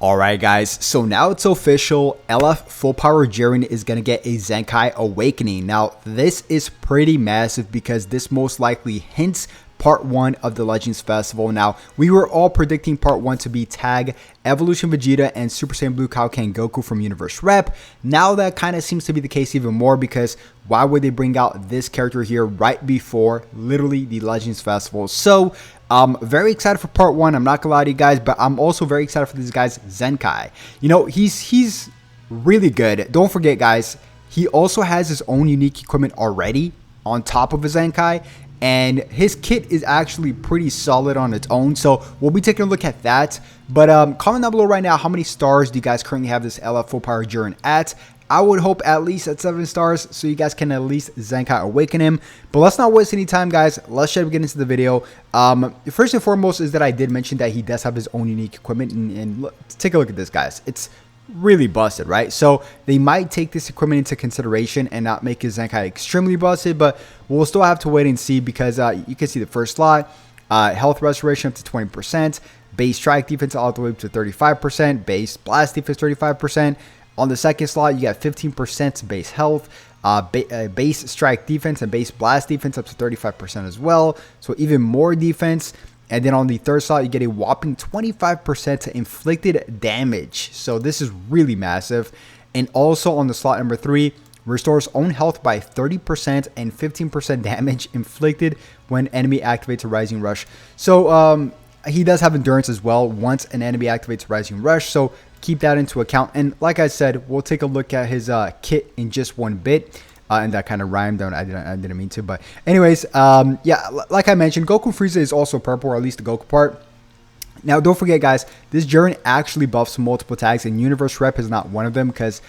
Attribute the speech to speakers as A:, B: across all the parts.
A: Alright guys, so now it's official, LF Full Power Jiren is going to get a Zenkai Awakening. Now this is pretty massive because this most likely hints part 1 of the Legends Festival. Now we were all predicting part 1 to be Tag, Evolution Vegeta, and Super Saiyan Blue Kaioken Goku from Universe Rep. Now that kind of seems to be the case even more, because why would they bring out this character here right before literally the Legends Festival? So very excited for part 1. I'm not gonna lie to you guys, but I'm also very excited for this guy's Zenkai. You know, he's really good. Don't forget guys, he also has his own unique equipment already on top of his Zenkai, and his kit is actually pretty solid on its own, so we'll be taking a look at that. But comment down below right now, how many stars do you guys currently have this LF Full Power Jiren at? I would hope at least at 7 stars, so you guys can at least Zenkai Awaken him. But let's not waste any time guys, let's get into the video. First and foremost is that I did mention that he does have his own unique equipment, and look, take a look at this guys. It's really busted, right? So they might take this equipment into consideration and not make his Zenkai extremely busted, but we'll still have to wait and see, because you can see the first slot, health restoration up to 20%, base strike defense all the way up to 35%, base blast defense 35%. On the second slot, you got 15% base health, base strike defense and base blast defense up to 35% as well, so even more defense. And then on the third slot, you get a whopping 25% to inflicted damage. So this is really massive. And also on the slot number 3, restores own health by 30% and 15% damage inflicted when enemy activates a Rising Rush. So he does have endurance as well once an enemy activates a Rising Rush, so keep that into account. And like I said, we'll take a look at his kit in just one bit. And that kind of rhymed. I didn't mean to, but anyways, yeah, like I mentioned, Goku Frieza is also purple, or at least the Goku part. Now, don't forget, guys, this Jiren actually buffs multiple tags, and Universe Rep is not one of them because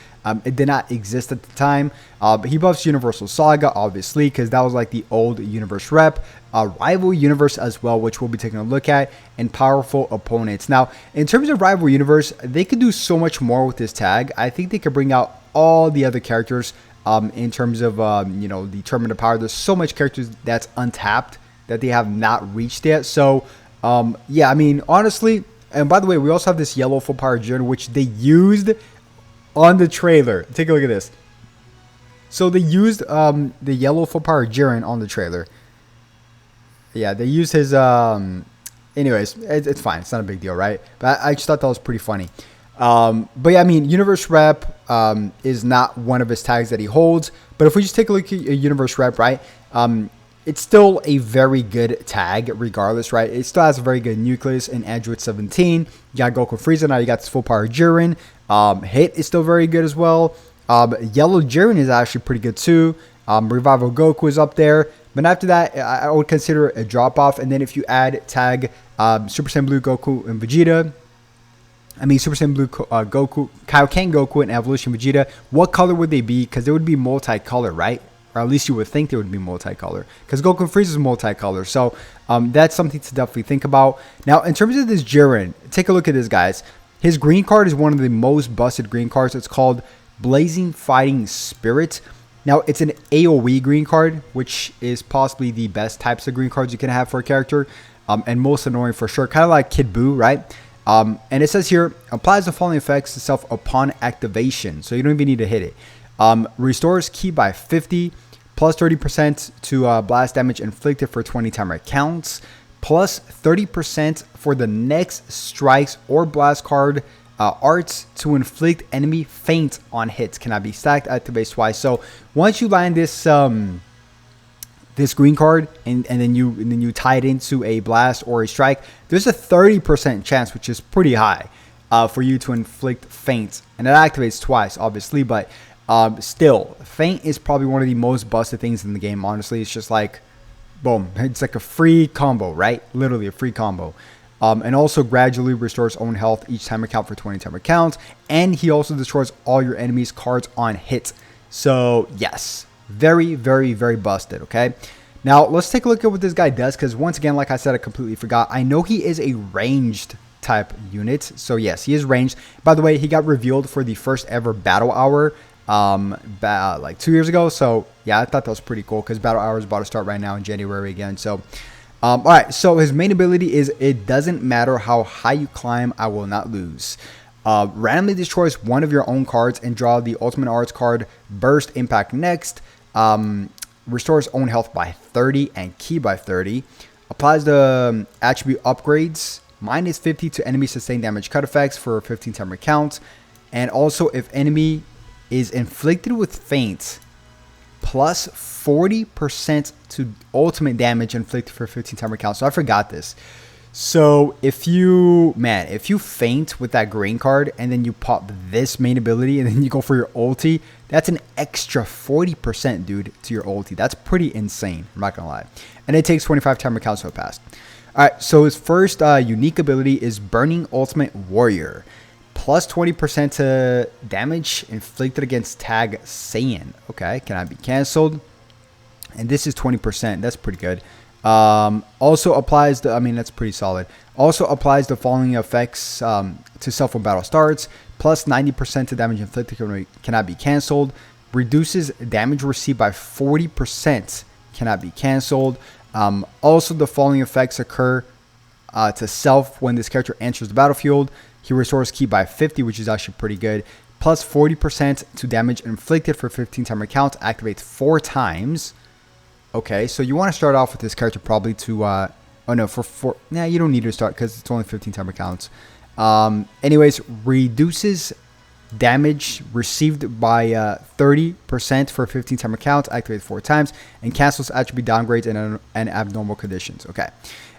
A: it did not exist at the time. But he buffs Universal Saga, obviously, because that was like the old Universe Rep. Rival Universe as well, which we'll be taking a look at, and Powerful Opponents. Now, in terms of Rival Universe, they could do so much more with this tag. I think they could bring out all the other characters. In terms of, you know, the Tournament of Power, there's so much characters that's untapped that they have not reached yet. So, yeah, I mean, honestly, and by the way, we also have this yellow Full Power Jiren, which they used on the trailer. Take a look at this. So they used the yellow Full Power Jiren on the trailer. Yeah, they used his, anyways, it's fine. It's not a big deal, right? But I just thought that was pretty funny. But yeah, I mean, Universe Rep is not one of his tags that he holds, but if we just take a look at Universe Rep, right, it's still a very good tag regardless, right? It still has a very good nucleus in Android 17. You got Goku Frieza, now you got this Full Power Jiren. Hit is still very good as well. Yellow Jiren is actually pretty good too. Revival Goku is up there, but after that, I would consider it a drop off. And then if you add tag Super Saiyan Blue Goku and Vegeta, I mean, Super Saiyan Blue Goku, Kaioken Goku, and Evolution Vegeta, what color would they be? Because they would be multicolor, right? Or at least you would think they would be multicolor. Because Goku Frieza is multicolor. So that's something to definitely think about. Now, in terms of this Jiren, take a look at this, guys. His green card is one of the most busted green cards. It's called Blazing Fighting Spirit. Now, it's an AoE green card, which is possibly the best types of green cards you can have for a character. And most annoying for sure. Kind of like Kid Buu, right? And it says here, applies the following effects to self upon activation. So you don't even need to hit it. Restores ki by 50, plus 30% to blast damage inflicted for 20 timer counts, plus 30% for the next strikes or blast card arts to inflict enemy feint on hits. Cannot be stacked, activates twice. So once you land this this green card and then you tie it into a blast or a strike, there's a 30% chance, which is pretty high, for you to inflict feint, and it activates twice obviously, but still, feint is probably one of the most busted things in the game. Honestly, it's just like boom, it's like a free combo, right? Literally a free combo. And also gradually restores own health each timer count for 20 timer counts, and he also destroys all your enemies cards on hit. So yes, very, very, very busted. Okay, now let's take a look at what this guy does, because once again, like I said, I completely forgot. I know he is a ranged type unit, so yes, he is ranged. By the way, he got revealed for the first ever battle hour like 2 years ago, so yeah, I thought that was pretty cool, because battle hour is about to start right now in January again. So all right, so his main ability is, it doesn't matter how high you climb, I will not lose. Randomly destroys one of your own cards and draw the ultimate arts card. Burst impact next. Restores own health by 30 and ki by 30. Applies the attribute upgrades. Minus 50 to enemy sustained damage cut effects for 15 timer count. And also if enemy is inflicted with feint, plus 40% to ultimate damage inflicted for 15 timer count. So I forgot this. So if you feint with that green card and then you pop this main ability and then you go for your ulti, that's an extra 40%, dude, to your ulti. That's pretty insane, I'm not gonna lie. And it takes 25 timer counts to pass. Alright, so his first unique ability is Burning Ultimate Warrior. Plus 20% to damage inflicted against tag Saiyan. Okay, cannot be cancelled. And this is 20%, that's pretty good. Also applies the, that's pretty solid. Also applies the following effects to self when battle starts. Plus 90% to damage inflicted, cannot be cancelled. Reduces damage received by 40%, cannot be cancelled. Also the following effects occur to self when this character enters the battlefield. He restores ki by 50, which is actually pretty good. Plus 40% to damage inflicted for 15 timer count. Activates 4 times. Okay, so you want to start off with this character probably to, you don't need to start because it's only 15 timer counts. Anyways, reduces damage received by 30% for 15 timer count, activates 4 times, and cancels attribute downgrades and abnormal conditions. Okay,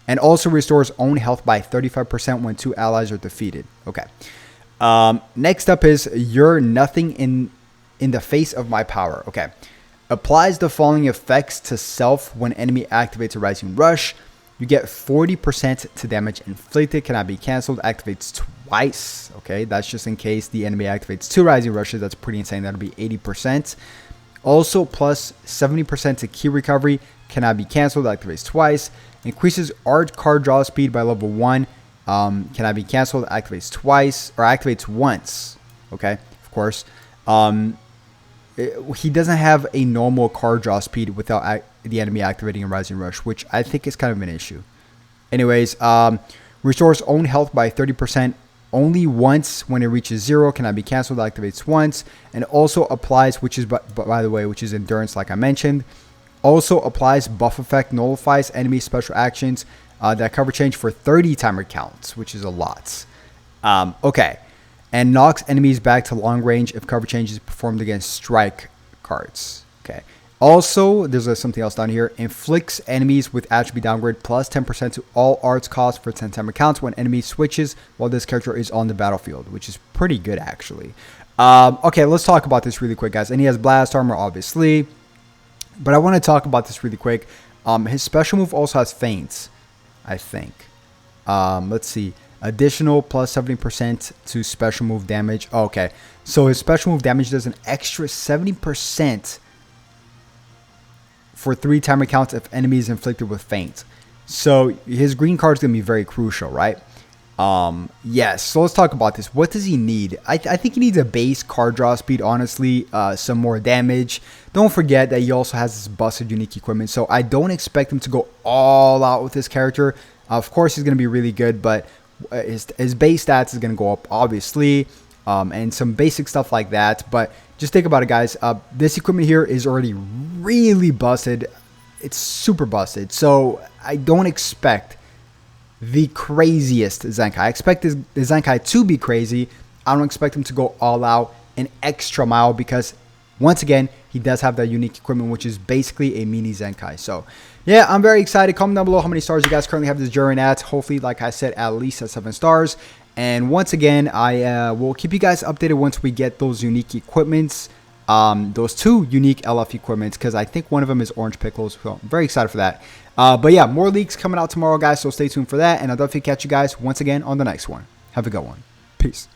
A: and also restores own health by 35% when 2 allies are defeated. Okay, next up is You're Nothing in the Face of My Power. Okay. Applies the following effects to self when enemy activates a Rising Rush. You get 40% to damage inflicted, cannot be cancelled, activates twice. Okay, that's just in case the enemy activates 2 Rising Rushes. That's pretty insane. That'll be 80%. Also, plus 70% to ki recovery, cannot be cancelled, activates twice. Increases art card draw speed by level 1, cannot be cancelled, activates twice, or activates once. Okay, of course. He doesn't have a normal card draw speed without the enemy activating a Rising Rush, which I think is kind of an issue. Anyways, restores own health by 30% only once when it reaches 0, cannot be cancelled, activates once, and also applies, which is, by the way, which is endurance like I mentioned. Also applies buff effect, nullifies enemy special actions that cover change for 30 timer counts, which is a lot. Okay. And knocks enemies back to long range if cover change is performed against strike cards. Okay. Also, there's something else down here. Inflicts enemies with attribute downgrade plus 10% to all arts costs for 10 timer counts when enemy switches while this character is on the battlefield, which is pretty good actually. Okay, let's talk about this really quick, guys. And he has blast armor, obviously. But I want to talk about this really quick. His special move also has feints, I think. Let's see. Additional plus 70% to special move damage. Oh, okay, so his special move damage does an extra 70% for 3 timer counts if enemy is inflicted with feint. So his green card is going to be very crucial, right? Yes, so let's talk about this. What does he need? I think he needs a base card draw speed, honestly, some more damage. Don't forget that he also has this busted unique equipment, so I don't expect him to go all out with this character. Of course, he's going to be really good, but his base stats is going to go up, obviously, and some basic stuff like that. But just think about it, guys. This equipment here is already really busted. It's super busted. So I don't expect the craziest Zenkai. I expect the Zenkai to be crazy. I don't expect him to go all out an extra mile because, once again, he does have that unique equipment, which is basically a mini Zenkai. So yeah, I'm very excited. Comment down below how many stars you guys currently have this JIREN at. Hopefully, like I said, at least at 7 stars. And once again, I will keep you guys updated once we get those unique equipments. Those 2 unique LF equipments, because I think one of them is Orange Pickles. So I'm very excited for that. But yeah, more leaks coming out tomorrow, guys. So stay tuned for that. And I'll definitely catch you guys once again on the next one. Have a good one. Peace.